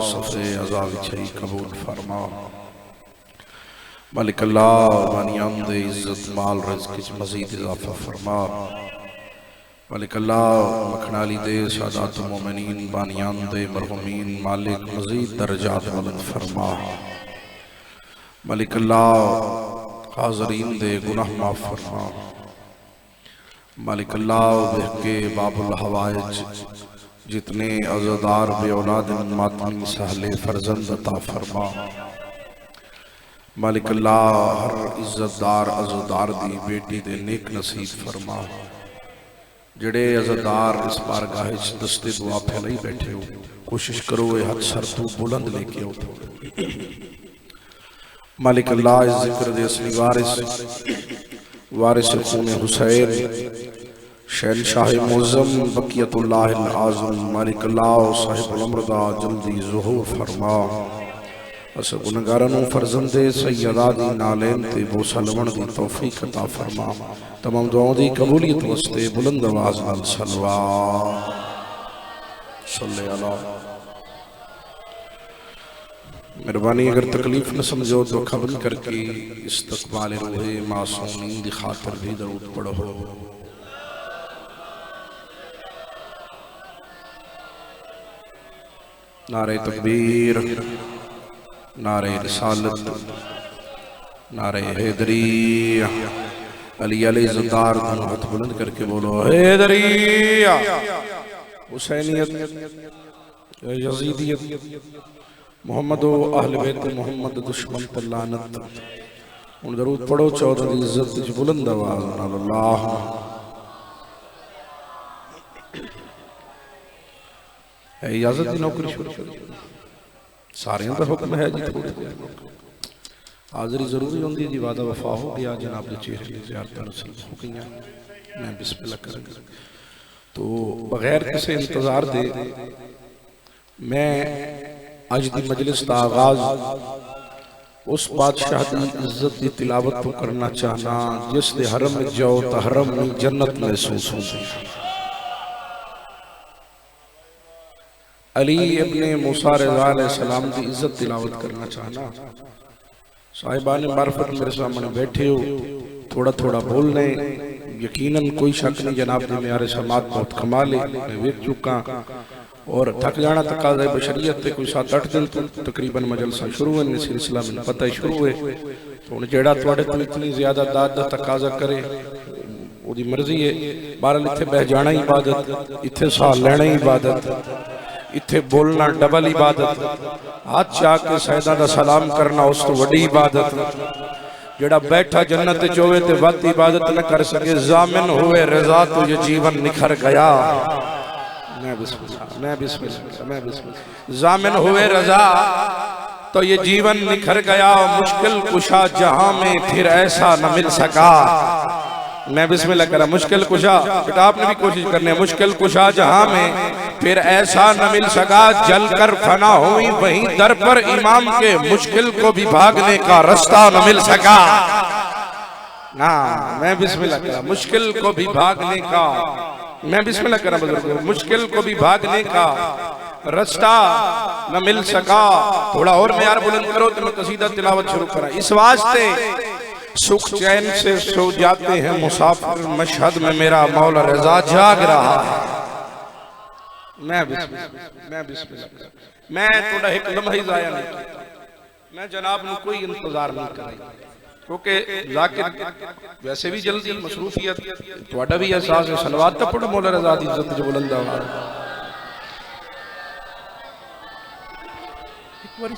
सफ़े अज़ा विछई कबूल फरमा। मालिक अल्लाह बानियान दे इज्जत माल रिज़्क़ च मज़ीद इज़ाफ़ा फरमा। मालिक अल्लाह मखनाली दे सादात मोमिनीन बानियान दे मरहूमीन मालिक मज़ीद दर्जात बुलंद फरमा। मालिक अल्लाह हाज़रीन दे गुनाह माफ़ फरमा। मालिक अल्लाह के बाबुल हवाइज जितने अज़दार बे औलाद मातमी सहले फर्जंद अता फरमा। मालिक अल्लाह हर इज्जतदार अज़दार दी बेटी दे नेक नसीब फरमा। जड़े अज़दार इस बारगाह दस्ते दुआ फैलाई बैठे हो, कोशिश करो ये हाथ सर तू बुलंद लेके आओ। मालिक अल्लाह इस जिक्र दे असली वारिस खून हुसैन शहनशाह मुअज़्ज़म बक़ियतुल्लाह आज़म मालिक अल्लाह साहिब उम्रदा जल्दी ज़ुहूर फरमा। अस गुनहगारां फर्जंदे सैयदा दी नालैन ते बोसा लवण दी तौफीक अता फरमा। तमाम दुआओं दी कबूलियत वास्ते बुलंद आवाज़ नाल सल्ले अला। मेहरबानी अगर तकलीफ न समझो तो खबर करके इस्तक़बाल रूहे मासूमीन दी खातिर भी दरूद पढ़ो। नारे तकबीर, नारे रिसालत, नारे हैदरी। अली अली ज़दार दोनों हाथ बुलंद करके बोलो हैदरी। हुसैनियत, यज़ीदियत, मोहम्मद अहले बैत मोहम्मद दुश्मन पर लानत। उन दरूद पढ़ो चौधरी दी इज्जत च बुलंद आवाज़ नाल अल्लाह। इजाज़त की नौकरी शुरू करो। सारे का हुक्म है जी, थोड़ी देर हाज़री जरूरी होंगी जी। वादा वफा हो गया जनाब के चेहरे की ज़ियारत नसीब हो गई। मैं बिस्मिल्लाह करूँगा तो बगैर किसी इंतज़ार दे मैं अज की मजलिस का आगाज उस बादशाह की इज्जत की तिलावत तो करना चाहना जिस दे हरम में जाओ तो हरम में जन्नत महसूस होती। अली इब्ने मूसा रज़ा अलैहिस्सलाम की इज्जत तिलावत करना चाहना। साहिबान मार्फत मेरे सामने बैठे हो, थोड़ा थोड़ा बोलने यकीनन कोई शक नहीं जनाब ने मेरे समात बहुत कमाल है। मैं वेख चुका और थक जाना तकाज़ा बशरियत ते कोई 7-8 दिन तकरीबन मजलसा शुरू है सिलसिला में पता ही शुरू है। तो हुण जेड़ा तुहाडे तो इतनी ज्यादा दाद दा तकाज़ा करे ओदी मर्जी है। बहरहाल इत्थे बह जाना इबादत, इत्थे साह लेना इबादत, इत्थे बोलना डबल इबादत, हाथ चाह के सैयदा दा सलाम करना उस तो वड्डी इबादत। जेड़ा बैठा जन्नत च होवे ते वत इबादत न कर सके ज़ामिन हुए रज़ा तो ये जीवन निखर गया। मैं बिस्मिल्लाह ज़ामिन हुए रज़ा तो ये जीवन निखर गया। मुश्किल कुशा जहां में फिर ऐसा न मिल सका। मैं बिस्मिल्लाह करा। मुश्किल कुशा बेटा आपने भी कोशिश करनी है। मुश्किल कुशा जहां में फिर ऐसा न मिल सका। जल कर फना हुई वहीं दर पर इमाम के मुश्किल को भी भागने का रास्ता न मिल सका। ना मैं बिस्मिल्लाह करा। मुश्किल को भी भागने का, मैं बिस्मिल्लाह करा बुजुर्ग, मुश्किल को भी भागने का रास्ता न मिल सका। थोड़ा और मेयार बुलंद करो तो मैं कसीदा तिलावत शुरू करा। इस वास्ते सुख चैन से सो जाते हैं मुसाफिर, मशहद में मेरा मौला रज़ा जाग रहा है। मैं बिस्मिल्लाह मैं थोड़ा एक लम्हा ही ज़ाया नहीं करता। मैं जनाब ने कोई इंतजार नहीं करा क्योंकि ज़ाकिर वैसे भी जल्दी मसरूफियत थोड़ा भी एहसास है। सलवात तो पढ़ो मौला रज़ा दी इज्जत जो बुलंद आवाज़।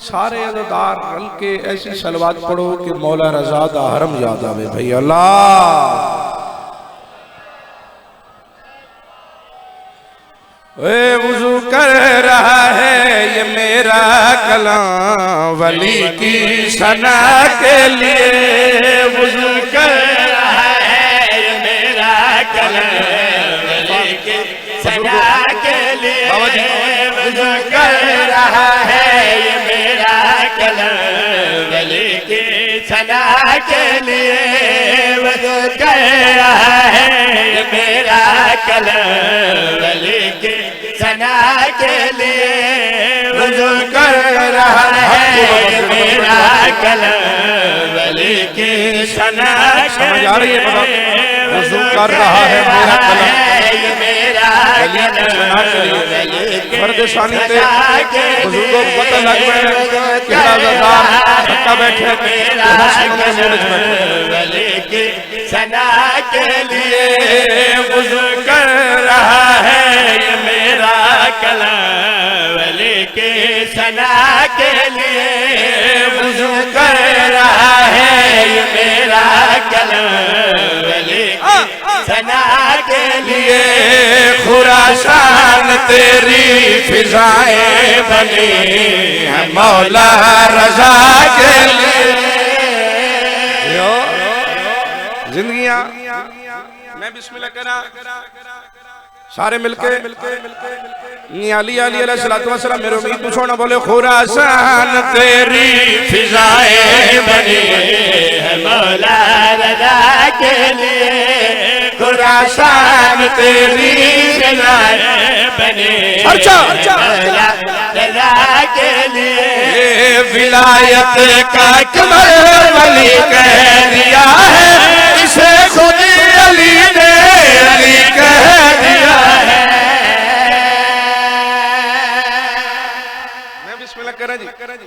सारे अज़ादार रल के ऐसी सलवात पढ़ो कि मौला रज़ा दा हरम याद आवे। भाई अल्लाह वुज़ू कर रहा है ये मेरा कलाम वली की सना के लिए। वुज़ू कर रहा है ये मेरा कलाम वली की सना के लिए। वुज़ू कर रहा है ये मेरा कलाम वली की सना के लिए। वुज़ू कर रहा है ये मेरा कलाम वली की सना के लिए। वुज़ू कर रहा है मेरा कलम वली की सना समझ आ रही है? वुज़ू कर रहा है मेरा कलम वली की सना के लिए। फर्द सानी ते बुजुर्गों को पता लग गया कि हज़ार थका बैठे वली की सना के लिए वुज़ू कर रहा है ये मेरा कलम वली की सना के लिए वुज़ू कर रहा है ये मेरा कलम वली की सना के लिए। खुरासान तेरी फिजाएं बनी है मौला रज़ा के लिए। जिंदगियां मैं बिस्मिल्लाह करा सारे मिलके अली अली अलैहिस्सलातु वस्सलाम मेरे उम्मीद पूछो ना बोले खुरासान तेरी फिजाएं बनी है मौला रज़ा के लिए। खुरासान तेरी फिजाएं बनी मौला रज़ा के लिए। विलायत का कमर वली कह दिया है इसे खुद अली ने अली कह दिया है।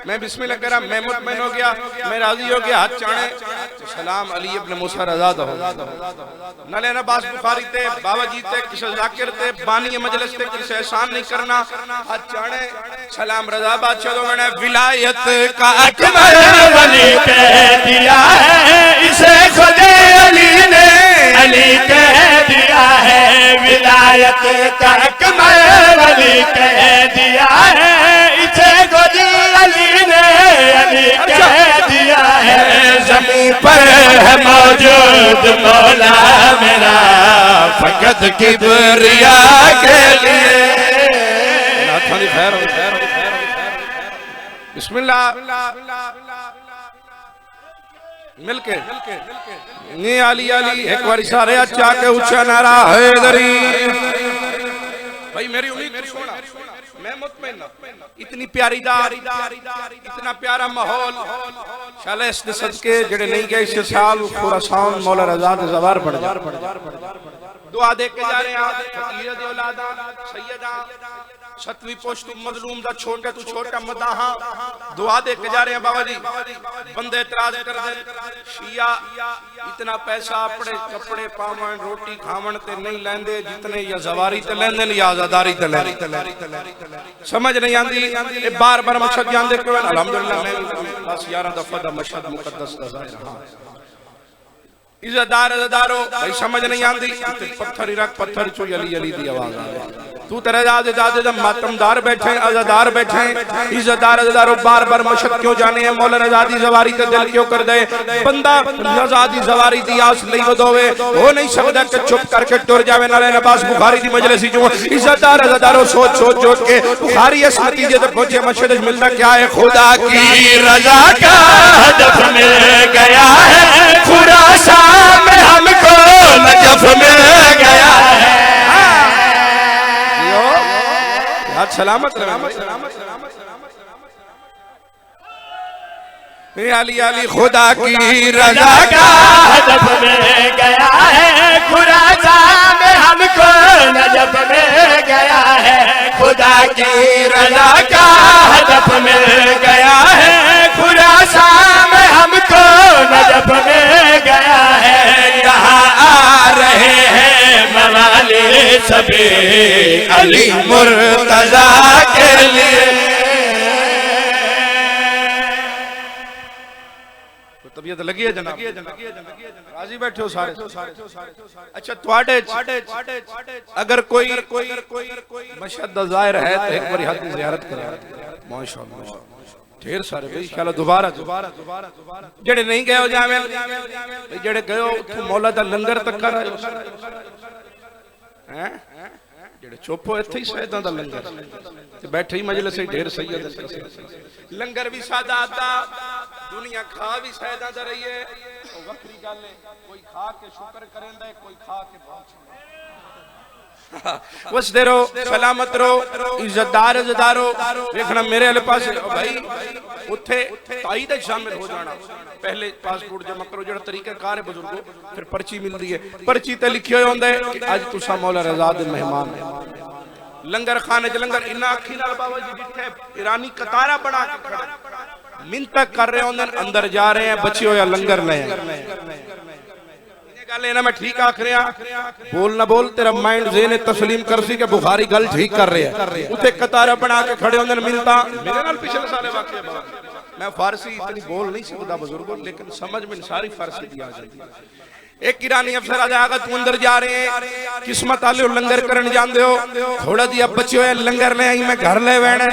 मैं बिस्मिल्लाह करा मैं मुतमईन हो गया मैं राजी हो गया हाथ चाणे सलाम अली इब्न मूसा रज़ा दो नले नबास बुखारी ते बाबा जी ते किसे जाकिर ते बानी मजलिस ते किसे एहसान नहीं करना हाथ चाणे सलाम रज़ा बादशाह दो मैंने विलायत का अकबर वली कह दिया है इसे खुद अली ने अली कह दिया है। विलायत का अकबर वली कह दिया है इसे खुद अली ने अली कह दिया है। ज़मीन पर है मौजूद मौला मेरा फकत किबरिया के लिए। बिस्मिल्लाह मिलके नी अली अली एक बार सारे अच्छा के ऊंचा नारा हैदरी। भाई मेरी उम्मीद सुना मैं मुतमईन इतनी प्यारी दार इतना प्यारा माहौल शाले इस सदके जेड़े नहीं गए इस साल खुरासान मौला रज़ा दे ज़वार पड़ जा दुआ दे के जा रहे हैं फकीर दी औलादा सैयदा सतवीं पोस्ट मजलूम दा छोटे तू छोटा मदाहा दुआ दे के जा रहे हैं बाबा जी। बंदे इतराज कर दे शिया इतना पैसा अपने कपड़े पावन रोटी खावन ते नहीं लेंदे जितने या ज़वारी ते लेंदे या आज़ादारी ते लेंदे समझ नहीं आंदी ये बार बार मकसद जानदे क्यों अल्हम्दुलिल्लाह मैं बस 11 दफा दा मकसद मुकद्दस दा ज़ाहिर हां इज़्ज़तदार इज़्ज़तदारो भाई समझ नहीं आंदी पत्थर ही रख पत्थर चो अली अली दी आवाज आ रही तू तेरे दादे दादे दा मातमदार बैठे अज़ादार बैठे इज़्ज़तदार इज़्ज़तदारो बार बार मशक क्यों जाने हैं मौला रज़ा दी ज़वारी ते दिल क्यों कर दे बंदा रज़ा दी ज़वारी दी आस लई वदोवे हो नहीं सकदा कि चुप करके टुर जावे नाले नबास बुखारी दी मजलिस जो इज़्ज़तदार इज़्ज़तदारो सोच सोच सोच के बुखारी इस नतीजे तक पहुंचे मस्जिद में मिलता क्या है खुदा की रज़ा का हदफ मिल गया है खुरासान में हमको नजफ मिल गया है। सलामत अली अली खुदा की रज़ा का हदफ मिल गया है खुरासान में हमको नजफ मिल गया है। खुदा की रज़ा का हदफ मिल गया है खुरासान में हमको नजफ मिल गया है। यहाँ आ रहे हैं मवाली सभी अली मुर्तज़ा के लिए। तबीयत लगी है जनाब राजी बैठे हो सारे अच्छा तुहाडे अगर कोई मशहद ज़ाहिर है तो एक बार हाथ ज़ियारत करें माशाअल्लाह ढेर सारे भाई ख्याल दोबारा जेड़े नहीं गए हो जावे जेड़े गए हो मौला दा लंगर तक कर हैं जेड़े चुप हो इत्थे ही सैयदां दा लंगर ते बैठे ही मजलिस से ढेर सैयद लंगर भी सादा आता दुनिया खा भी सैयदां दा रही है वखरी गल है कोई खा के शुक्र करेंदा है कोई खा के बहुत वसदे रहो, सलामत रहो, इज्जतदार इज्जतदारो। देखना मेरे वाले पास भाई उत्थे ताई दा शामिल हो जाना। पहले पासपोर्ट जमा करो, जो तरीका कार है बुजुर्गो, फिर पर्ची मिलती है। पर्ची ते लिखे हुए होंगे कि अज तुसा मौला रजा दे मेहमान है। लंगर खाने च लंगर इन्ना अखी नाल बाबा जी जिथे ईरानी कतारा बना के खड़े मिन्नत कर रहे होंगे, अंदर जा रहे हैं, बचे होया लंगर ले गल है ना। मैं ठीक आख रहा, बोल ना बोल, तेरा माइंड ज़हन तस्लीम कर सी कि बुखारी गल ठीक कर रहे हैं। उथे कतारा बना के खड़े होंगे मिलता। मेरे नाल पिछले साल वाकया बात, मैं फारसी इतनी बोल नहीं सकता बुजुर्गों, लेकिन समझ में सारी फारसी की आ जाती है। एक ईरानी अफसर आजा, तू अंदर जा रहे हैं, किस्मत आले लंगर करन जांदे हो, थोड़ा जी अब बच्चे हुए लंगर ले आई, मैं घर ले बैठा।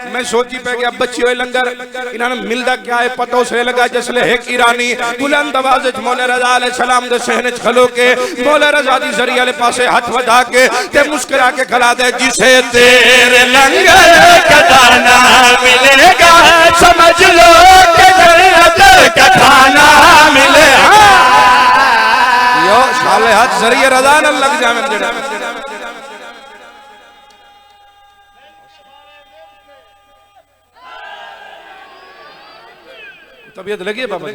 मैं सोची पे कि अब बच्चे हुए लंगर इन्होंने मिलता क्या है, पता उसे लगा जिसले एक ईरानी बुलंद आवाज च मौला रजा अलैहि सलाम दे सहने च खलो के मौला रजा दी जरिया वाले पासे हाथ वधा के ते मुस्कुरा के खला दे, जिसे तेरे लंगर का दाना मिलेगा समझ लो कि जन्नत का खाना मिलेगा। यो साले हाथ जरिए रजा न लग जावे जेड़ा तबीयत लगी है बाबा।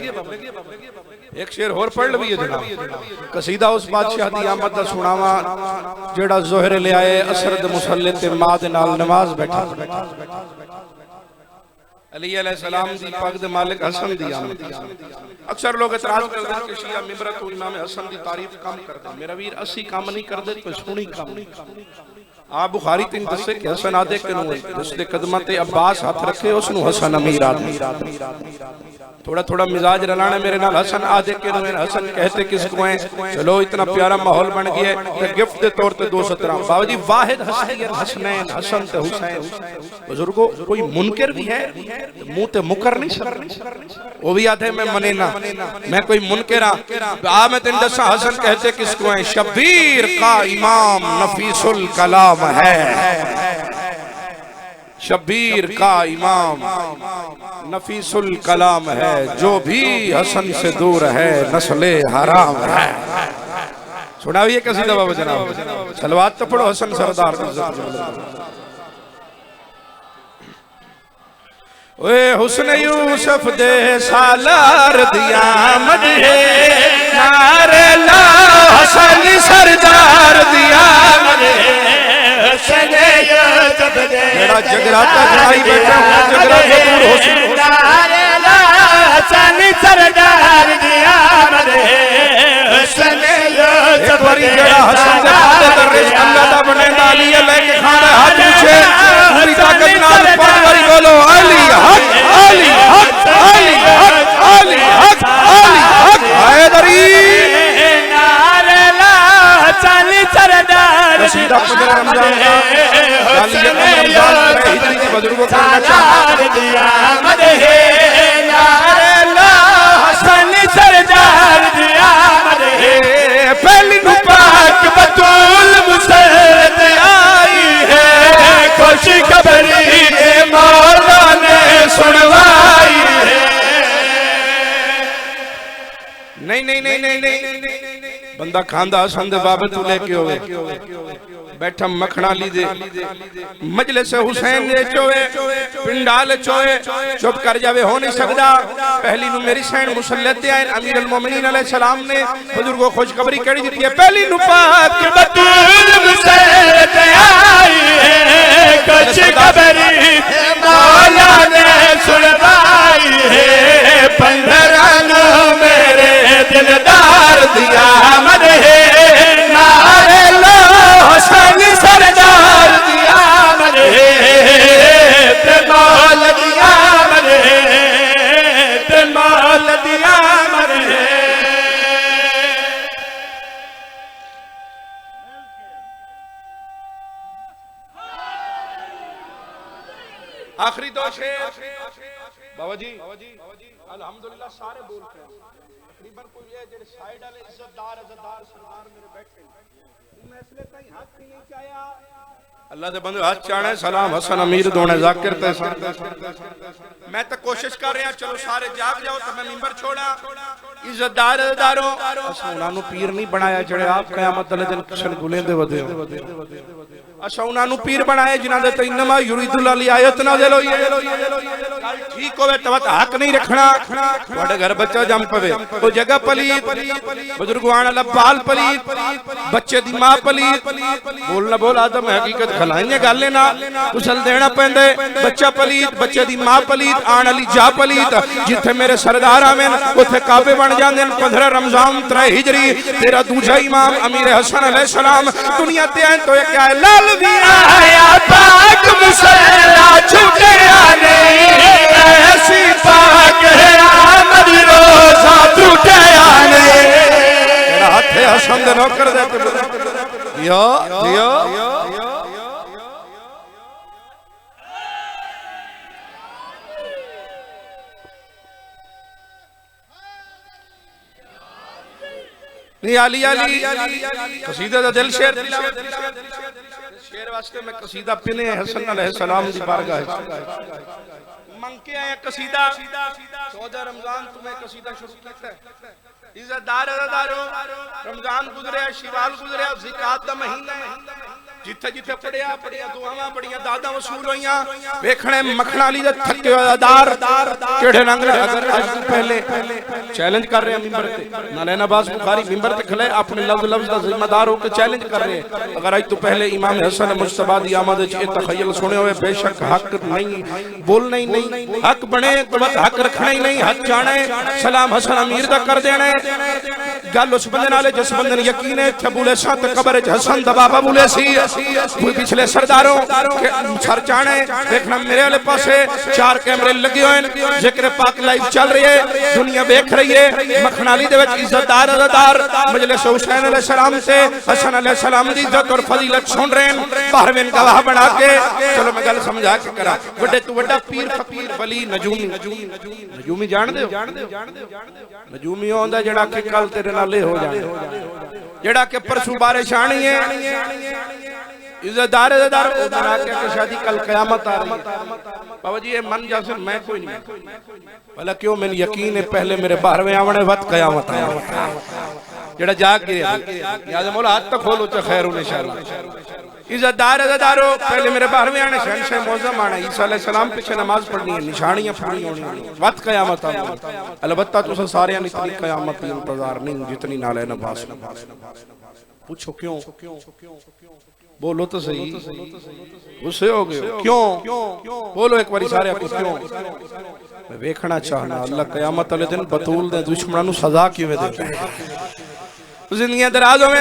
एक शेर और पढ़ ली है जनाब, कसीदा उस बादशाह दी आमद दा सुनावा जेड़ा जोहरे ले आए असर दे मुसल्ले ते मां दे नाल नमाज बैठा। अली अलैहि सलाम दी पग दे मालिक हसन दी आमद। अक्सर लोग इतराज करते हैं कि शिया मिंबर तो इमाम हसन दी तारीफ कम करते। मेरा वीर असि काम नहीं करदे तो सुनी कम। आ बुखारी तीन दसे कि हसन आदे के नु जिस दे कदमां ते अब्बास हाथ रखे उसनु हसन अमीर आदमी। थोड़ा थोड़ा मिजाज रलाना मेरे नाल हसन आदे के नु। हसन कहते किसको है? चलो इतना प्यारा माहौल बन गया तो गिफ्ट दे तौर पे 217 बाबा जी वाहिद हस्ती है हसनैन हसन ते हुसैन। बुजुर्गो कोई मुनकर भी है मुंह ते मुकर नहीं सकते, वो भी आते मैं मने ना, मैं कोई मुनकर आ मैं तेन दसा हसन कहते किसको है? शब्बीर का इमाम नफीसुल कलाम है। शब्बीर का इमाम नफीसुल कलाम है, जो भी हसन से दूर है नस्ले हराम है। सुनाइए कसीदा बाबा जनाब, सलवात तो पढ़ो हसन सरदार। ओए हुस्न यूसुफ दे सालार दिया मद है, नारे ला हसन सरदार दिया मद है। मेरा जगराता जगाई बैठा हूँ, जगराता दूर हो नारे ला हसन सरदार दिया मद है। एक बारी जड़ा हसन दे पाते दर्रेश अल्लाह दा बने नाली लेके खाना हाथ पूछे पूरी ताकत नाल परवारी बोलो अली हक अली हक अली हक अली हक अली हक हैदरी नारे ला हसन सरदार सीधा पुजर रमजान का गालियां रमजान में हिजरी के बुजुर्गों को करना दिया मद है। नारे ला हसन सरदार दिया मद है। पहली नु पाक बतूल मुसरत आई है, खुशी खबरी मौला ने सुनवाई है। नहीं नहीं नहीं नहीं नहीं बंदा खांदा हसन दे बाबे तू लेके होवे बैठा मखना ली दे मजलिस हुसैन दे चोए पिंडाल चोए चुप कर जावे हो नहीं सकदा। पहली नु मेरी सैन मुसल्ले ते आए अमीर अल मोमिनीन अलैहि सलाम ने बुजुर्गो खुशखबरी कड़ी दी है। पहली नु पाक बतूल मुसल्ले ते आई है, खुशखबरी मौला ने सुनवाई है। 15 नु मेरे दिलदार दिया मद है, नारे ला हसन सरदार दिया मद है। ते मौल दिया मद है, ते मौल दिया मद है। आखिरी दो शेर बाबा जी अल्हम्दुलिल्लाह सारे बोलते हैं तकरीबन कोई है जेड़े साइड वाले इज्जतदार सरदार मेरे बैठे मैं इसलिए कहीं हक नहीं चाया। अल्लाह दे बंदे हाथ चाणे सलाम हसन अमीर दोने जाकिर ते मैं तो कोशिश कर रहा चलो सारे जाग जाओ तो मैं मिंबर छोड़ा इज्जतदार दारो असा उन्हां नु पीर नहीं बनाया जड़े आप कयामत वाले दिन किशन गुले दे वदे हो असा उन्हां नु पीर बनाए जिन्हां दे ते इन्नमा युरीदुल्लाह ली आयत ना दे लो ठीक होवे तवत हक नहीं रखना ਤੁਹਾਡੇ घर बच्चा जम पवे ओ जगह पलीत बुजुर्गवान अल्लाह बाल पलीत बच्चे दी मां पलीत बोल ना बोल आदम हकीकत खलाइए गल ना कुशल देना पैंदे बच्चा पलीत बच्चे दी मां पलीत आण वाली जा पलीत जिथे मेरे सरदार आवेन उथे काबे बन जांदे 15 रमजान 3 हिजरी तेरा दूजा इमाम अमीर हसन अलैहि सलाम दुनिया ते आए तो क्या लाल भी आया पाक मुसल्ला छुटिया नहीं ऐसी पाक है आमद रोजा टूटिया नहीं तेरा हाथ है हसन दे नौकर दे यो यो नहीं आली आली कसीदा दा दिल शेर शेर वास्ते मैं कसीदा पिने हसन अलैहि सलाम दी बारगाह मंग के आया कसीदा 14 रमजान तुम्हें कसीदा शुरू कीता है इज्जतदार अदादारो रमजान गुजरिया शिवाल गुजरिया ज़िकात दा महीना जिथे जिथे पढ़िया पढ़िया दुआवां पढ़िया दादा वसूल होइयां वेखणे मखना अली दा थके अदादार केड़े रंग अगर आज पहले चैलेंज कर रहे हैं मिंबर पे नाले नवाज बुखारी मिंबर पे खड़े अपने लफ्ज लफ्ज का जिम्मेदार होकर चैलेंज कर रहे हैं अगर आज तो पहले इमाम हसन मुस्तफा दी आमद च तखय्युल सुने हुए बेशक हक नहीं बोलना ही नहीं हक बने तो बस हक रखना ही नहीं हक जाने सलाम हसन अमीर दा कर देना गल उस बंदे नाले जिस बंदे ने यकीन है थे बुले सा ते कब्र च हसन दा बाबा बुले सी पिछले सरदारों के सर जाने देखना मेरे वाले पासे 4 कैमरे लगे हुए जिक्र पाक लाइव चल रही है दुनिया देख रही है मखनाली दे विच इज्जतदार अदादार मजलिस हुसैन अलैहि सलाम से हसन अलैहि सलाम दी इज्जत और फजीलत सुन रहे हैं बाहरवें गवाह बना के चलो मैं गल समझा के करा बड़े तू बड़ा पीर फकीर वली नजूमी नजूमी जान दे नजूमी होंदा जेड़ा कि कल तेरे नाले हो जाए जेड़ा कि परसों बारिश आनी है इज्जतदार अदादार बना के शादी कल कयामत आ रही है बाबा जी ये मन जैसे मैं कोई नहीं भला क्यों मैंने यकीन है पहले मेरे 12वें आवने वक्त कयामत आया जेड़ा जाग गया याद मौला हाथ तो खोलो तो खैर इंशाअल्लाह इज्जतदार अदादारो पहले मेरे 12वें आने शहंशाह मौजम आने ईसा अलैहि सलाम पीछे नमाज पढ़नी है निशानियां पूरी होनी वक्त कयामत आ अलबत्ता तुस सारे इतनी कयामत की इंतजार नहीं जितनी नाले नवाज पूछो क्यों बोलो तो सही गुस्से हो गए क्यों बोलो एक बारी सारे आपको क्यों मैं देखना चाहना अल्लाह कयामत वाले दिन बतूल दे दुश्मनां नु सजा किवें देता है जिंदगी दराज होवे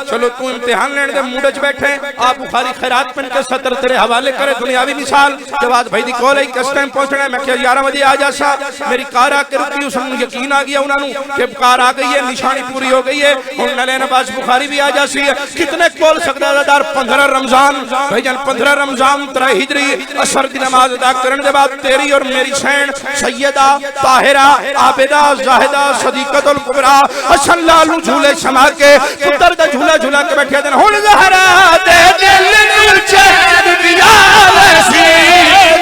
चलो तू इम्तिहान लेने दे मूड च बैठे आप बुखारी खैरात पन के सतर तेरे हवाले करे दुनियावी मिसाल जवाब भाई दी कॉल है किस टाइम पहुंचना है मैं क्या 11 बजे आ जासा मेरी कार आके रुकी उसनु यकीन आ गया उन्हां नु कि कार आ गई है निशानी पूरी हो गई है हुन नले नवाज बुखारी भी आ जासी है कितने बोल सकदा अदादार 15 रमजान भाईजान 15 रमजान 3 हिजरी असर दी नमाज अदा करने के बाद तेरी और मेरी सैन सैयदा ताहिरा आबिदा जाहिदा सदीकतुल कुबरा हसन लालू झूले समा के पुत्र दा झूला झूला के बैठे दिन हुन ज़हरा दे दिल नु चैन दिया वैसी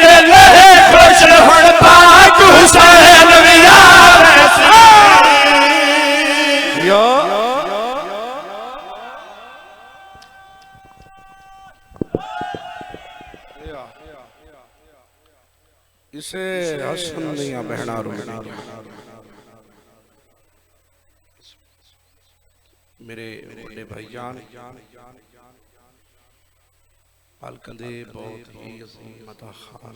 दिल खुश हुन पाक हुसैन दिया वैसी यो इसे हसन दियां बहना रोना मेरे बड़े भाईजान अलकंदे बहुत ही अजीम अता खान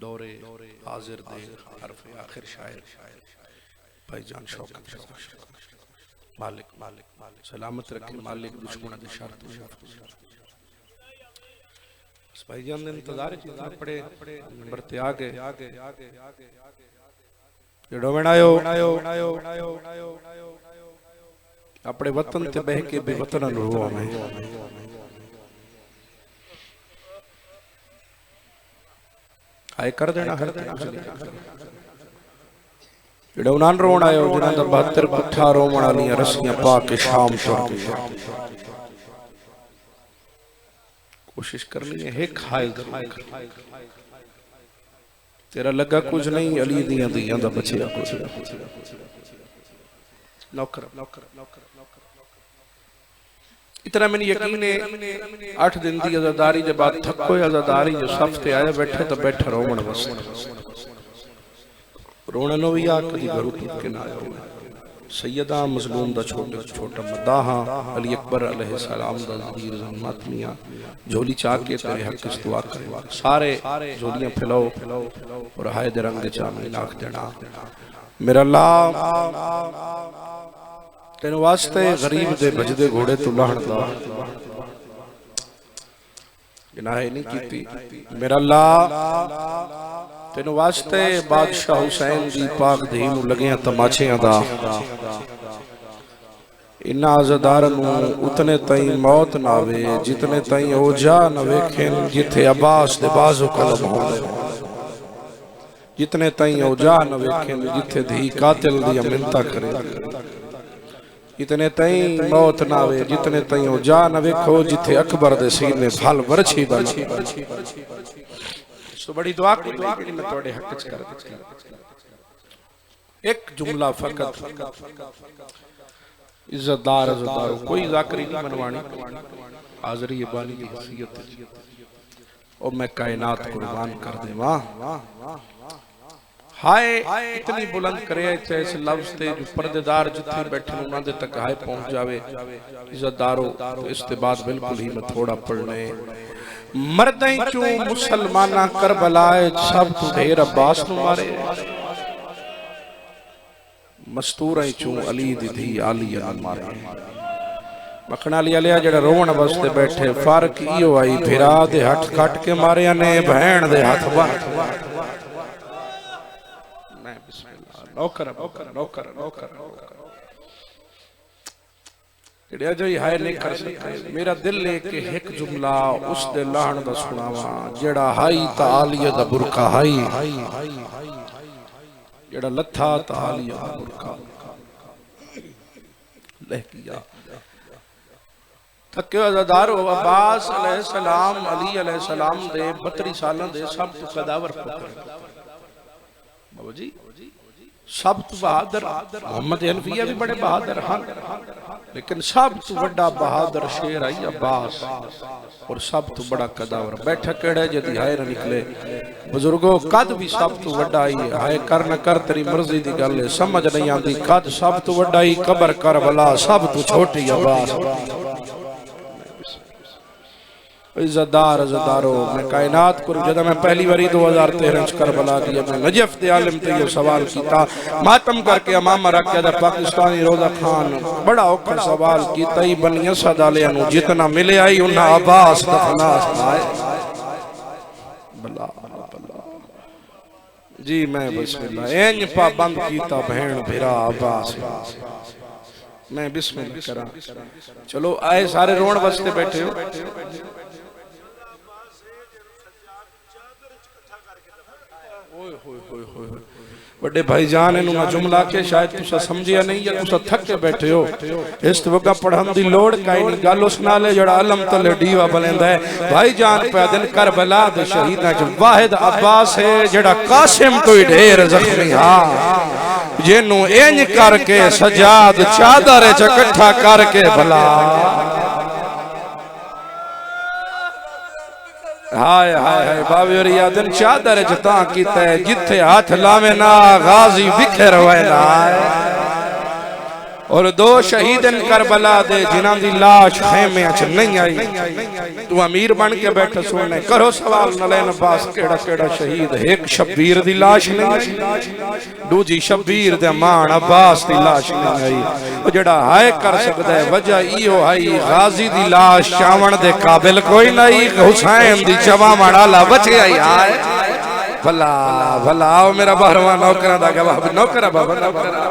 दौरे हाजिर दे हरफ आखिर शायर भाईजान शौकत मालिक सलामत रखे मालिक दुश्मन दे शर्त भाईजान ने इंतजार पड़े नंबर ते आ गए जेड़ो बनायो अपने वतन ते बह के बेवतन रोवा में आए कर देना हर जेड़ा उनान रोण आयो जिन्हां दा 72 पुठा रोवण वाली रस्सियां पा के शाम तुर गई कोशिश करनी है एक हायल तेरा लगा कुछ नहीं अली दियां दियां दा बचिया कुछ नौकर इतना मैंने यकीन है 8 दिन की आजादारी के बाद थको आजादारी जो सफ ते आया बैठे तो बैठा रोवण बस रोने नो भी आ कदी घर टूट के ना आया सैयदा मजलूम दा छोटा मदाहा अली अकबर अलैहिस्सलाम दा ज़हीर ज़मातमिया झोली चा के तेरे हक इस दुआ करे सारे झोलियां फैलाओ और हाय दे रंग चा में लाख देना मेरा अल्लाह तेन वास्ते गरीब दे भजदे घोड़े तू लाहण दा इनाहे नहीं कीती मेरा अल्लाह तेन वास्ते बादशाह हुसैन दी पाक धी नूं लगियां तमाचियां दा इन्ना आज़ादार नूं उतने ताई मौत ना आवे जितने ताई ओजा न वेखेन जिथे अब्बास दे बाजू कलम होंदे जितने ताई ओजा न वेखेन जिथे धी कातिल दी मिन्नता करे इतने ताई मौत ना आवे जितने ताई ओजा न वेखो जिथे अकबर दे सीने फल वरछी बनी तो बड़ी दुआ की मैं थोड़े हक च कर एक जुमला फकत इज्जतदार अज़दारो कोई जाकरी नहीं मनवानी हाज़री बानी की हैसियत और मैं कायनात कुर्बान कर दे वाह हाय इतनी बुलंद करे इस लफ्ज़ ते जो पर्देदार जिथे बैठे उन्हां दे तक हाय पहुंच जावे इज्जतदारो तो इसके बाद बिल्कुल ही मैं थोड़ा पढ़ने मर्दाई चू मुसलमाना करबलाए सब तू ढेर अब्बास नु मारे मस्तूराई चू अली दी धी आलिया नु मारे मखना लिया लिया जेड़ा रोवण वास्ते बैठे फर्क इयो आई फिरा दे हथ कट के मारिया ने बहन दे हाथ बन मैं बिस्मिल्लाह नौकर नौकर नौकर नौकर जो हाय नहीं कर सकते मेरा दिल है कि एक जुमला उस दे लाहण दा सुनावा जेड़ा हाई तालिया दा बुरका हाई जेड़ा लथा तालिया दा बुरका लह किया थके अज़ादारो अब्बास अलैहिस्सलाम अली अलैहिस्सलाम दे 32 सालां दे सब तो कदावर पुत्र बाबू जी सब तो बहादुर मोहम्मद हनफिया भी बड़े बहादुर हाँ लेकिन सब तो बड़ा बहादुर शेर आई अब्बास और सब तो बड़ा कदावर बैठा केड़े जदी हाय न निकले बुजुर्गो कद भी सब तो बड़ा आई हाय कर न कर तेरी मर्जी दी गल है समझ नहीं आंदी कद सब तो बड़ा ही कबर करबला सब तो छोटी अब्बास इज्जतदार अज़दारो मैं कायनात को जब मैं पहली बारी 2013 च करबला दी मैं नजफ दे आलिम ते ये सवाल कीता मातम करके अमाम रख के पाकिस्तानी रोजा खान बड़ा औखा सवाल कीता ही बनिया सदालिया नु जितना मिले आई उन्ना अब्बास दफना आए बल्ला बल्ला जी मैं बिस्मिल्लाह एन पाबंद कीता बहन भिरा अब्बास मैं बिस्मिल्लाह करा चलो आए सारे रोण बसते बैठे हो बड़े भाईजान इन्हों मैं जुमला के शायद तुसा समझिया नहीं या तुसा थक के बैठे हो इस वक्त पढ़न दी लोड़ काई नहीं गल उस नाले जड़ा अलम तले डीवा बलेंदा है भाईजान पैदल करबला दे शहीदां च वाहिद अब्बास है जड़ा कासिम तो ही ढेर जख्मी हां जिन्नू इंज करके सजाद चादर च इकट्ठा करके भला हाय हाय हाय बाबे यादन चादर जता कीता है जिथे हाथ लावे ना गाजी बिखर वैला और 2 शहीदन करबला दे जिन्हां दी लाश खेमे च नहीं आई तू अमीर बन के बैठा सुनने करो सवाल नलैन अब्बास केड़ा केड़ा शहीद एक शब्बीर दी लाश नहीं आई दूजी शब्बीर दे मान अब्बास दी लाश नहीं आई ओ जेड़ा हाय कर सकदा है वजह इहो आई गाजी दी लाश चावण दे काबिल कोई नहीं हुसैन दी चवावण वाला बचे आई हाय भला भला ओ मेरा बहरवा नौकरा दा गवाह नौकरा बाबा नौकरा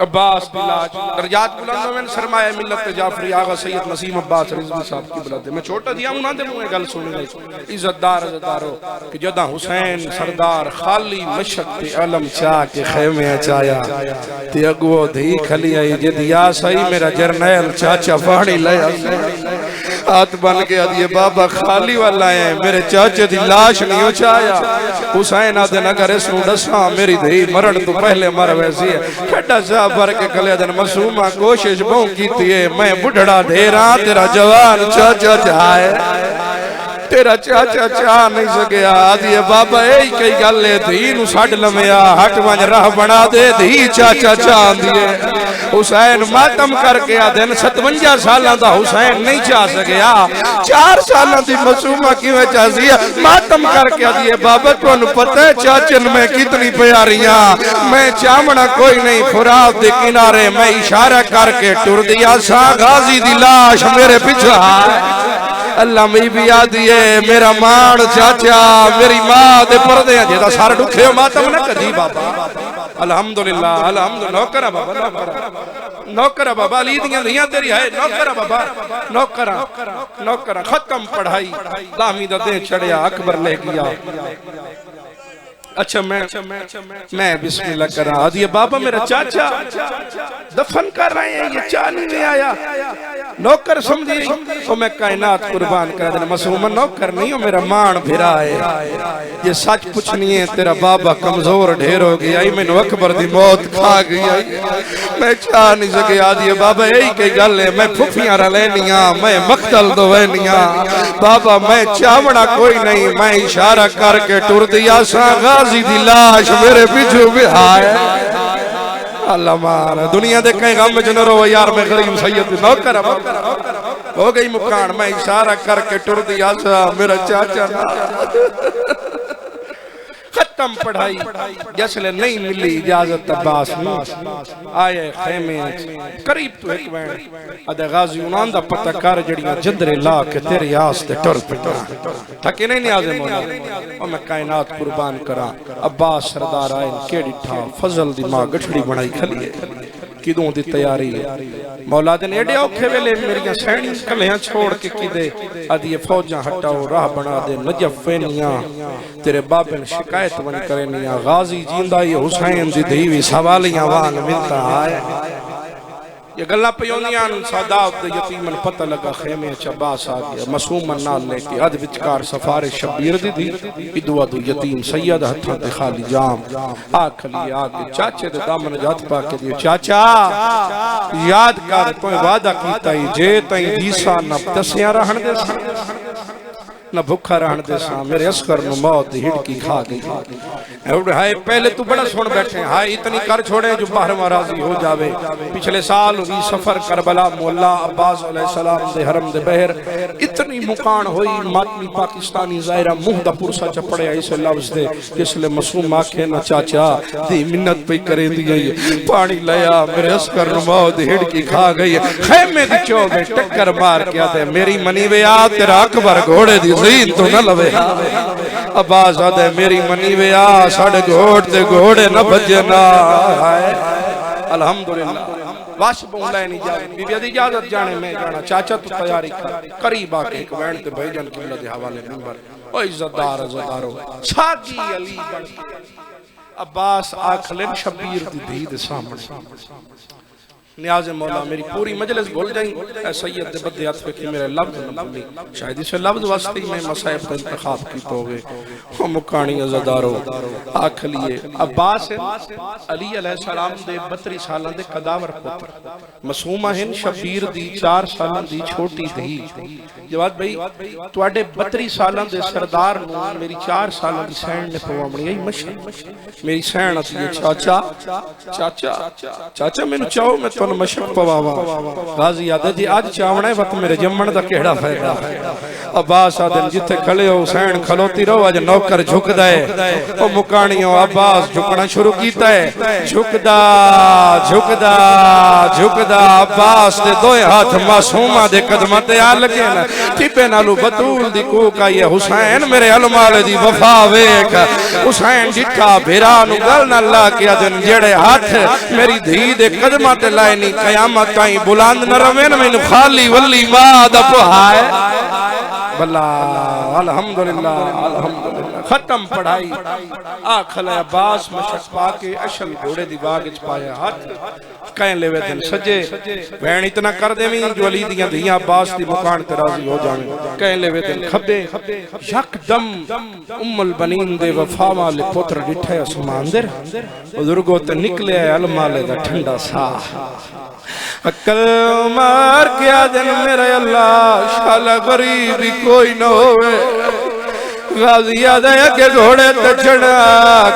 अब्बास बिलाज दरजात बुलंद में सरमाया मिल्लत जाफरी आगा सैयद नसीम अब्बास रिजवी साहब की बुलाते मैं छोटा दिया उन्हां दे मुंह गल सुन गई इज्जतदार अज़दारो कि जदा हुसैन सरदार खाली मशक ते अलम चा के खेमे आया ते अगो धी खली आई जदिया सही मेरा जरनैल चाचा पानी ले हाथ बन के आदिए बाबा खाली वाला है मेरे चाचे दी लाश नहीं उछाया हुसैन आदे नगर इसनू दसा मेरी धी मरण तो पहले मर वैसी है खड्डा सा भर के कले दिन मासूमा कोशिश बहु कीती है मैं बुढ़ड़ा ढेरा तेरा जवान चाचा चाहे तेरा चाचा चाह नहीं सकिया आदि बाबा यही कई गल है धी नू छड़ लविया हट वंज राह बना दे धी चाचा चाहती है हुसैन मातम करके आ दिन 57 साल का हुसैन नहीं चाह सकिया 4 साल की मासूमा किवें चाहती है मातम करके आ दिए बाबा तुहानू पता है चाचन में कितनी प्यारियां मैं चावना कोई नहीं फुरात के किनारे मैं इशारा करके टुर दिया सा गाजी दी लाश मेरे पीछे अल्लाह मेरी भी आदि है मेरा मान चाचा मेरी मां दे पर्दे जेदा सार दुखे मातम न कजी बाबा अल्हम्दुलिल्लाह अल्हम्दुलिल्लाह नौकरा बाबा नौकरा बाबा अली दियां धियां तेरी है नौकरा बाबा नौकरा नौकरा खत्म पढ़ाई 10वीं दा दे चढ़िया अकबर ले गया अच्छा मैं बिस्मिल्लाह करा आदि बाबा मेरा चाचा दफन कर रहे हैं ये चाह नहीं आया नौकर समझी तो मैं कायनात कुर्बान कर देना मासूम नौकर नहीं हो मेरा मान फिरा है ये सच पूछनी है तेरा बाबा कमजोर ढेर हो गया मैनू अकबर दी मौत खा गई मैं चाह नहीं सके आदि बाबा यही कई गल है मैं फुफियां रलैनियां मैं मख्तल दवैनियां बाबा मैं चावना कोई नहीं मैं इशारा करके टुर दिया सा गाजी दी लाश मेरे पीछे भी आए अल्लाह मार दुनिया दे कई गम च न रो यार मैं गरीब सैयद नौकर हो गई मुकान मैं इशारा करके टुर दिया सा मेरा चाचा खत्म पढ़ाई जसले नहीं मिली इजाजत अब्बास आए खेमे करीब तो एक वैन अदे गाजी उनान दा पता कर जड़ियां जंदरे ला के तेरे आस ते टुर पिटा थके नहीं नियाज़े मौला ओ मैं कायनात कुर्बान करा अब्बास सरदार आए केड़ी ठा फजल दी मां गठड़ी बनाई खली है किदों दी तैयारी है मौला दे एडे औखे वेले मेरियां सैनी कलियां छोड़ के किदे आदि फौजां हटाओ राह बना दे नजफ फेनियां तेरे बाबे ने शिकायत बन करनिया गाजी जिंदा ही हुसैन दी धीवी सवालियां वांग मिलता है ये गल्ला पयोनियां सादात दे यतीमन पता लगा खेमे अब्बास आ गया मासूमन नाल लेके अद विचकार सफारे शबीर दी थी इदवा दो यतीम सैयद हथा ते खाली जाम आखली आके चाचे दे दामन जात पा के दियो चाचा याद कर तो वादा कीता ही जे तई दीसा न दसिया रहन दे न भूखा रहन दे सा मेरे अस्कर नु मौत दी हिड़की खा गई हाय पहले तू बड़ा सुन बैठे हाय इतनी कर छोड़े जो बाहर राजी हो जावे पिछले साल भी सफर करबला मोला अब्बास अलैहि सलाम दे हरम दे बहर इतनी मुकान होई मातमी पाकिस्तानी जायरा मुंह दा पुरसा चपड़े इस लफ्ज दे जिसले मासूम आखे ना चाचा दी मिन्नत पे करे दी पानी लया मेरे अस्कर नु मौत दी हिड़की खा गई खेमे दी चोगे टक्कर मार के आते मेरी मनी वे आ तेरा अकबर घोड़े दी जीन तो न लवे अब्बास आदे मेरी मनी वे आ साढ़े घोड़ ते घोड़े न भजना अल्हम्दुलिल्लाह वाश बोला नहीं जा बीबी दी इजाजत जाने मैं जाना चाचा तू तैयारी कर करीब आके एक वैन ते भाईजान किबला दे हवाले नंबर ओ इज्जतदार इज्जतदारो सागी अली बन अब्बास आखले शबीर दी धी दे सामने नियाज़े मौला मेरी पूरी मजलिस भूल जाई ऐ सैयद दे बदे हाथ पे कि मेरे लफ्ज न भूली शायद इस लफ्ज वास्ते मैं मसाइब का इंतखाब की होगे ओ मुकानी अज़दारो आख लिए अब्बास अली अलैहि सलाम दे 32 साल दे कदावर पुत्र मासूमा हैं शबीर दी 4 साल दी छोटी धी जवाब भाई ਤੁਹਾਡੇ 32 ਸਾਲਾਂ ਦੇ सरदार ਨੂੰ मेरी 4 ਸਾਲਾਂ ਦੀ ਸੈਣ ਨੇ ਪਵਾਉਣੀ ਹੈ ਮਸ਼ਕ ਮੇਰੀ ਸੈਣ ਅਤੀ ਚਾਚਾ ਚਾਚਾ ਚਾਚਾ ਮੈਨੂੰ ਚਾਹੋ ਮੈਂ ਤੁਹਾਨੂੰ ਮਸ਼ਕ ਪਵਾਵਾਂ गाजी आदत जी आज चावना वक्त मेरे जम्मन का केड़ा फायदा अब्बास आदन जिथे खड़े हो हुसैन खलोती रहो अज नौकर झुकदा है ओ मुकानियों अब्बास झुकना शुरू कीता है झुकदा झुकदा झुकदा अब्बास दे दोए हाथ मासूमा दे कदमां ते आ लगे न टिपे नालू बतूल दी कूक आई है हुसैन मेरे अलमाले दी वफा वेख हुसैन जिठा भेरा नु गल ना ला के अदन जेड़े हाथ मेरी धी दे कदमां ते लाए नी कयामत ताई बुलंद न रवे न मैनू खाली वली मां दा पहाए बल्ला अल्हम्दुलिल्लाह अल्हम्दुलिल्लाह खत्म पढ़ाई आखल अब्बास मशक पाके अशल घोड़े दी बाग च पाया हाथ कह लेवे दिन सजे वैन इतना कर देवी जो अली दियां धियां अब्बास दी मुकान ते राजी हो जावे कह लेवे दिन खब्बे यकदम उम्मुल बनीन दे वफा वाले पुत्र डिठे आसमान दे बुजुर्गो ते निकले अलमाले दा ठंडा साह अकल मार क्या दिन मेरे अल्लाह शाला गरीबी कोई न होवे गाजिया दे के घोड़े ते चढ़ा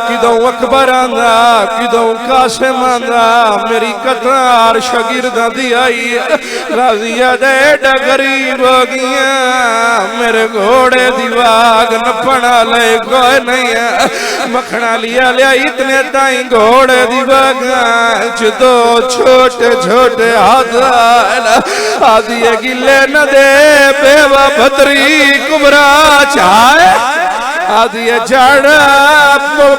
किदों अकबर आंदा किदों कासिम आंदा मेरी कतार शागिर्दां दी आई गाजिया दे गरीब हो गया मेरे घोड़े दी वाग नपना ले कोई नहीं है मखना लिया लिया इतने ताई घोड़े दी वाग दो छोटे छोटे हाथ आदि गिले न दे बेवा भतरी कुबरा चाहे आदि चढ़ा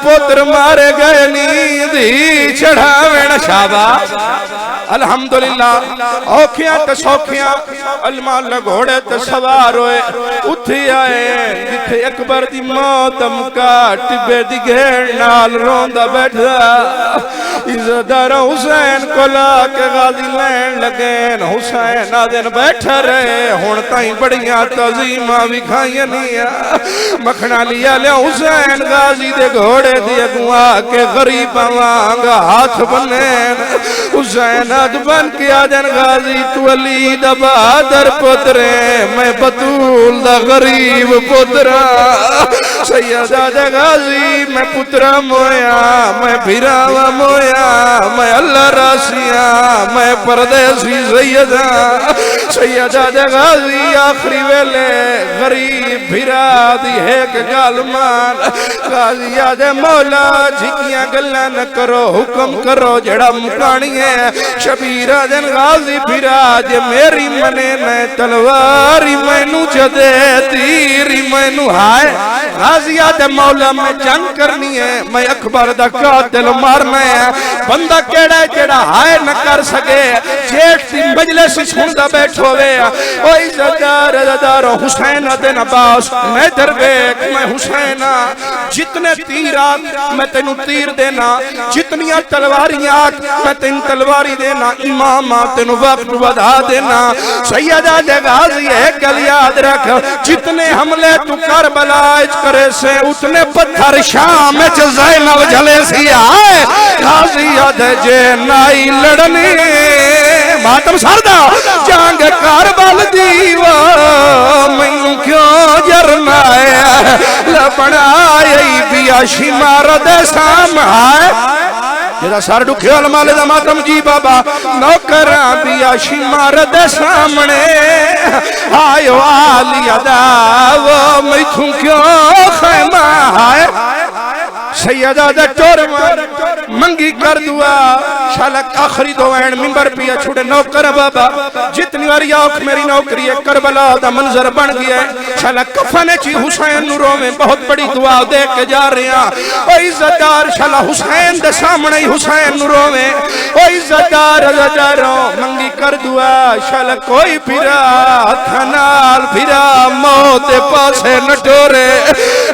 पुत्र मारे गए नींदी चढ़ावे शाबाश अल्हम्दुलिल्लाह औखियां ते सौखियां अलमाल घोड़े ते सवार होए उथे आए जिथे अकबर दी मौत मुका टिबे दी घेर नाल रोंदा बैठा इज्जतदार हुसैन को ला के गाजी लैन लगे हुसैन आदिन बैठा रहे हुण ताई बड़ियां तजीमा विखाइयां नहीं मखना लिया लिया हुसैन गाजी दे घोड़े दी अगुआ के गरीबां वांग हाथ बने हुसैन अद बन के आदन गाजी तू अली दा बहादुर पुत्र मैं बतूल दा गरीब पुत्रा सैयदा दा गाजी मैं पुत्रा मोया मैं भिरावा मोया मैं अल्लाह रासिया मैं परदेसी सैयदा सैयदा दा गाजी आखिरी वेले गरीब भिरा दी एक गल मान गाजी आदे मौला झिकियां गल्लां न करो हुक्म करो जड़ा मुकानी है शबीरा दिन गाजी फिरा जे मेरी मने मैं तलवारी मैनू जदे तीरी मैनू हाय गाजिया दे मौला मैं जंग करनी है मैं अकबर दा कातिल मारना है बंदा केड़ा जेड़ा हाय न कर सके जेठ दी मजलिस सुनदा बैठो वे ओ इज्जतदार हुसैन दे अब्बास मैं दरवेश मैं हुसैन जितने तीर मैं तेनू तीर देना जितनियां तलवारियां मैं तेन तलवारी देना इमाम तेनू वक्त बधा देना सैयदा दे गाजी एक गल याद रख जितने हमले तू करबला करे से उतने पत्थर शाम च ज़ैनब जले सी आए गाजी याद जे नाई लड़नी मातम सरदा जंग करबल दीवा मैनू क्यों जरना है लपना आई बियाशी मारद सामने जेदा सर दुखे अलमाले दा मातम जी बाबा नौकरा बियाशी मारद सामने आयो आलिया दा वो मैथू क्यों खैमा है सैयदा दा टोर मंगी कर दुआ शालक आखिरी दो ऐन मिंबर पिया छुड़े नौकर बाबा जितनी बारी औख मेरी नौकरी है करबला दा मंजर बन गया है शालक कफन च हुसैन नु रोवे बहुत बड़ी दुआ दे के जा रहे हैं ओ इज्जतदार शाला हुसैन दे सामने ही हुसैन नु रोवे ओ इज्जतदार अज़दारो मंगी कर दुआ शाला कोई फिरा थनाल फिरा मौत दे पासे न टोरे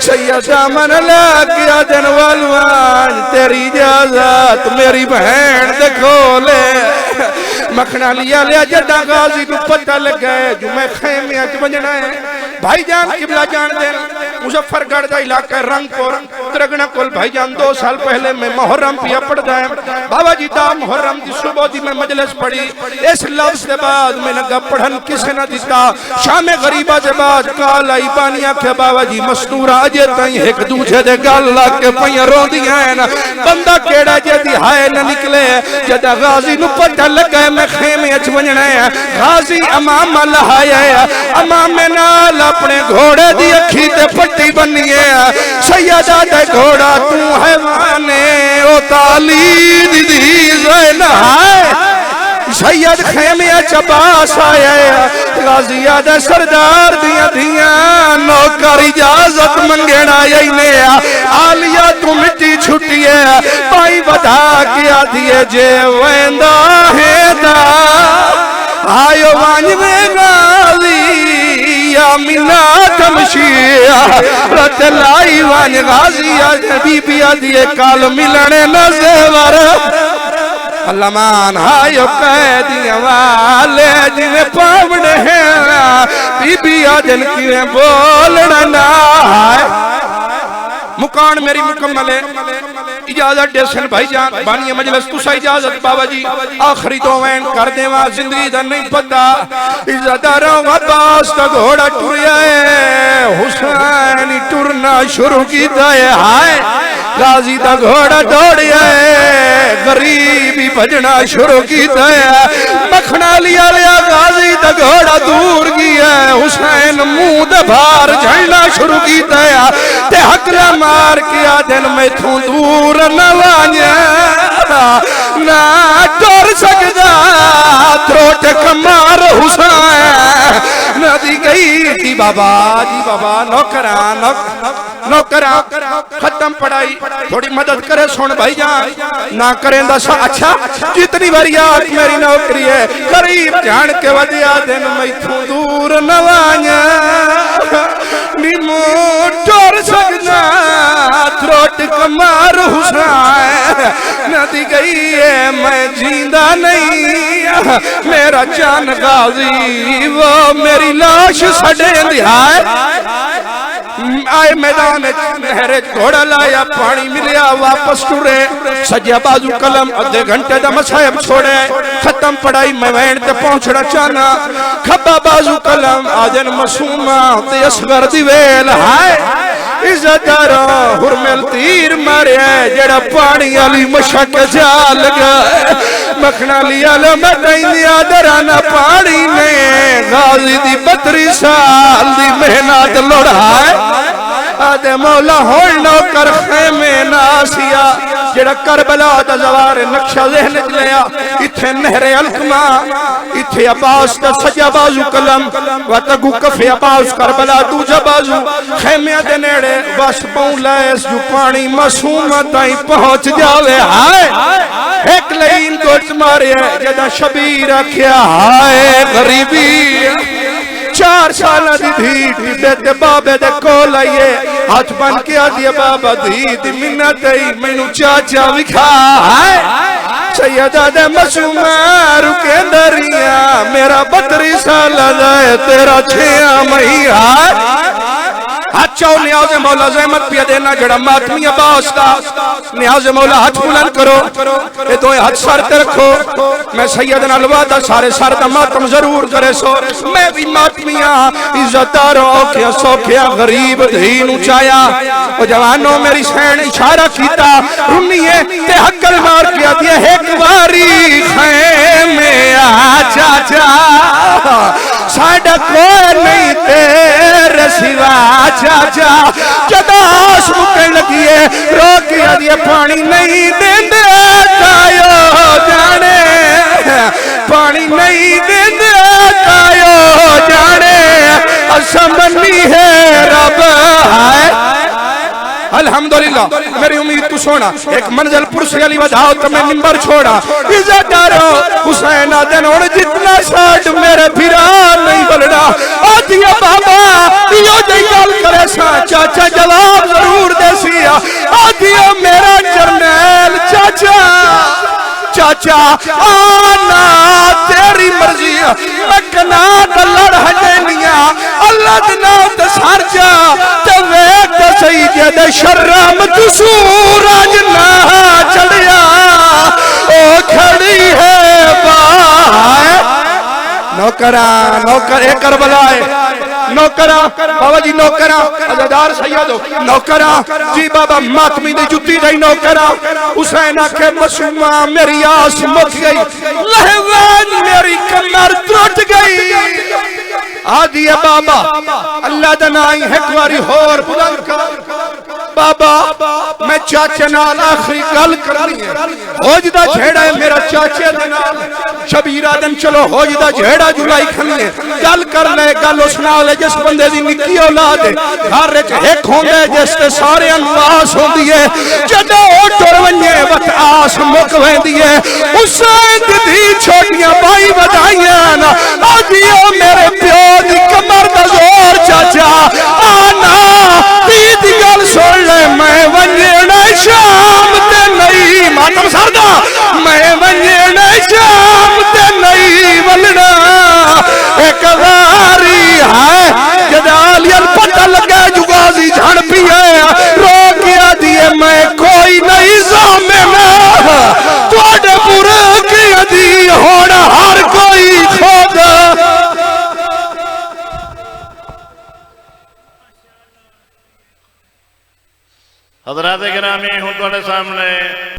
सैयदा मन लग दिन वालवान तेरी इजाजत मेरी बहन देखो ले मखना लिया लिया जदा गाजी को पता लग गए जो मैं खेमे च बजना है भाईजान किबला जान देना मुजफ्फरगढ़ का इलाका रंगपुर तरगना कोल भाईजान 2 साल पहले मैं मुहर्रम पिया पढ़दा है बाबा जी दा मुहर्रम दी सुबह दी मैं मजलिस पढ़ी इस लफ्ज के बाद मैंने गा पढ़न किसे ना दिता शाम गरीबा के बाद काल आई पानिया के बाबा जी मस्तूरा अजे ताई एक दूजे दे गल लग के पईयां रोंदियां हैं बंदा केड़ा जेदी हाय न निकले जदा गाजी नु पता लगा मैं खेमे च वणना है गाजी अमाम लहाया अमाम नाल अपने घोड़े दी अखी ते पट्टी बन्नी है सैयदा दे घोड़ा तू हैवाने ओ तालीद दी ज़ैन है सैयद खेमे चबास आया गाजिया दे सरदार दिया दिया नौकर इजाजत मंगना ने आलिया तू मिट्टी छुट्टी है पाई बता के आदिए जे वेंदा है दा आयो वांज में गाजी मिना तमशिया रत लाई वन गाजिया बीबिया दिए काल मिलने न जेवर लमान हायो कैदिया वाले जिन्हें पावने हैं बीबिया जन की बोलना ना मुकान मेरी मुकम्मल है। इजाजत देसन भाईजान बानी मजलिस तुसा इजाजत बाबा जी आखिरी दुआएं कर देवा जिंदगी दा नहीं पता इज्जतदारों अब्बास दा घोड़ा टुरया है हुसैन टुरना शुरू कीता है हाय गाजी दा घोड़ा दौड़या है गरीबी भजना शुरू कीता है मखना लिया गाजी दा घोड़ा दूर गया है हुसैन मुंह दे बाहर झड़ना शुरू कीता है ते हकला मार के आदन मैथों दूर न वांया ना टुर सकदा त्रोट कमार हुसैन नदी गई जी बाबा नौकरा नौकरा खत्म पढ़ाई थोड़ी मदद करे सुन भाई जान ना करें दस अच्छा जितनी बारी याद मेरी नौकरी है करीब जान के वजह दिन मैथों दूर न वांया निमो टुर सकदा त्रोट कमार हुसैन नदी गई है मैं जींदा नहीं मेरा जान गाजी वो मेरी लाश सड़े दिहाए आए मैदान नहरे घोड़ा लाया पानी मिलिया वापस टुरे सज्जा बाजू कलम अद्धे घंटे दा मसायब छोड़े खत्म पढ़ाई मैं वैन ते पहुंचना चाहना खब्बा बाजू कलम आजन मसूमा ते असगर दी वेल हाय इज्जतदार हुरमल तीर मारे जड़ा पानी वाली मशक जा लगा मखना लिया लो मैं दराना पानी में गाजी दी 32 साल दी मेहनत लोढ़ाए आदे मौला होल नौकर खेमे नासिया जड़ा करबला दा जवार नक्शा ज़हन च लिया इथे नहरे अलकमा इथे अब्बास दा सज्जा बाजू कलम व तगू कफे अब्बास करबला दूजा बाजू खेमे दे नेड़े बस पाऊं लैस जो पानी मासूमा ताई पहुंच जावे हाय एक लाइन गोच मारे जदा शबीर आख्या हाय गरीबी 4 साल दी धी टिबे ते बाबे दे कोल आइए हाथ बन के आदि बाबा धी दी मिन्नत आई मैनू चाचा विखा हाय सैयदा दे मसूमा रुके दरिया मेरा 32 साल जाए तेरा 6 महीना अच्छा न्याज़ मौला ज़हमत पिया देना जड़ा मातमी अब्बास दा न्याज़ मौला हाथ बुलंद करो ये दो हाथ सर ते रखो मैं सैयद नाल वादा सारे सर दा मातम जरूर करे सो मैं भी मातमिया इज्जतदार औखिया सौखिया गरीब धी नू चाया ओ जवानों मेरी सैन इशारा कीता रुनिए ते हक्कल मार के आती है एक बारी खैमे आ चाचा साडा कोई नहीं तेरे सिवा चाचा जदाश मुकन लगी है रोक दिए पानी नहीं देंदे तायो जाने पानी नहीं देंदे तायो जाने असमनी है रब है अल्हम्दुलिल्लाह मेरी उम्मीद तू सोना एक मंजिल पुरसे वाली वधाओ तो मैं मिंबर छोड़ा इज्जतदारो हुसैन आदन और जितना साठ मेरे फिरा नहीं बलना आदिया बाबा यो जी गल करे सा चाचा जवाब जरूर देसिया आदिया मेरा जरनैल चाचा चाचा आना तेरी मर्जी मकना लड़ हजनिया अल्लाह दे नाम ते सर जा ते वेख ते सही जद शर्म तू सूरज ना चढ़िया ओ खड़ी है बाय नौकरा नौकर एक करबला है नौकरा बाबा जी नौकरा अज़ादार सैयद नौकरा जी बाबा मातमी दी जुत्ती गई नौकरा हुसैन आखे मसूमा मेरी आस मुक गई लहवान मेरी कमर टूट गई आदि बाबा अल्लाह दा नाम एक बारी होर बुलंद कर बाबा मैं चाचे नाल आखिरी गल करनी है होजदा झेड़ा है मेरा चाचे दे नाल शबीरा दिन चलो होजदा झेड़ा जुलाई खन्ने गल कर ले गल उस नाल जिस बंदे दी निक्की औलाद है घर विच एक होंदे जिस ते सारे आस होंदी है जदों ओ टुर वंजे वत आस मुक वेंदी है हुसैन दी छोटियां बाई वधाइयां ना आदियो मेरे प्यो दी कमर दा जोर हूँ थोड़े सामने।